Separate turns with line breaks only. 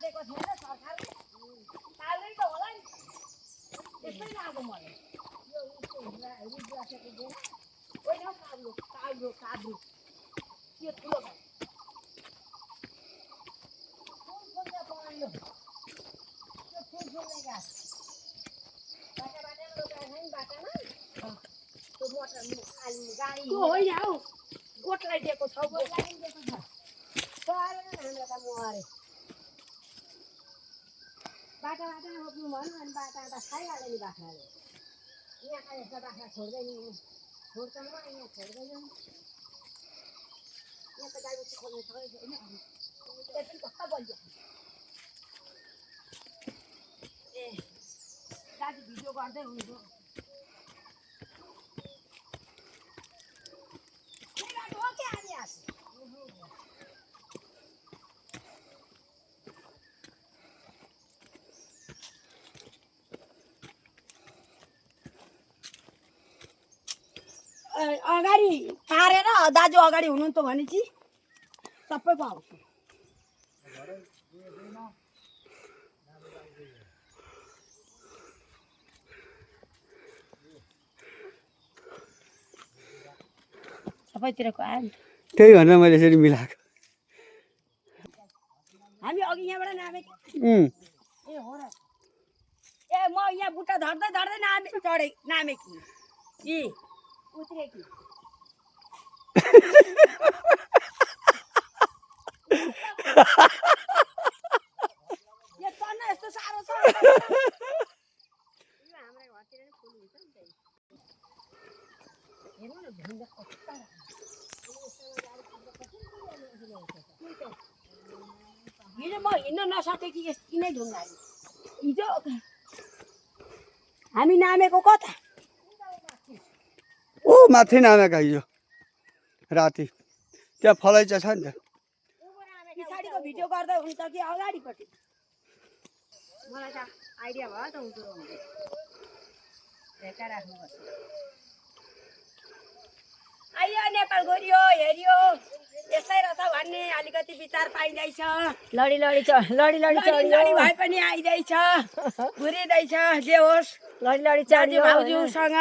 दिएको छैन सरकारले तालै त होला नि त्यस्तै लाग्यो मलाई यो उसको रुद्राक्षको बेला होइन काब्रो काब्रो काब्रो त्यो ठुलो भयो फुल फुल्ने पढ्यो त्यो फुल फुल्ने गाछ बाटामा लगाएको नि बाटामा त्यो मोटर गाडी त्यो होइन हौ गोठलाई दिएको छ गोठलाई पनि दिएको छ सरेन हाम्रो त मरे बाटामा रोप्नु भन्नु अनि बाटा त खाइहाल्यो नि बाख्राले यहाँ त यस्तो बाख्रा छोड्दैन छोड्छ म यहाँ छोड्दैन यहाँ त गाई बस्तु खोल्ने सबै छैन त्यति कस्तो बलियो ए दाजु भिडियो गर्दै हुन्थ्यो अगाडि पारेर दाजु अगाडि हुनुहुन्थ्यो भने चाहिँ सबै पाउँछ सबैतिरको आयो नि
त्यही भनेर मैले यसरी मिलाएको
हामी अघि यहाँबाट नामेको ए हो र ए म यहाँ बुट्टा धर्दै धर्दै नामेकी कि उत्रेकी यो चढ्न यस्तो साह्रो छ हाम्रो घरतिर नि फुल हुन्छ नि त हेर्नु न भिन्दा कस्तो हिजो म हिँड्न नसकेँ कि यति नै ढुङ्गा हिजो हामी नामेको कता
ओ माथि नामेका हिजो राति त्यहाँ फलैचा छ नि त
पछाडिको भिडियो गर्दा हुन्छ कि अगाडिपट्टि मलाई त आइडिया भयो त हुँदो भेका राख्नुपर्छ आइयो नेपाल गइयो हेऱ्यो यस्तै रहेछ भन्ने अलिकति विचार पाइँदैछ
लडी लडी
भए पनि आइँदैछ घुरिँदैछ जे होस्
लडी
दाजु भाउजूसँग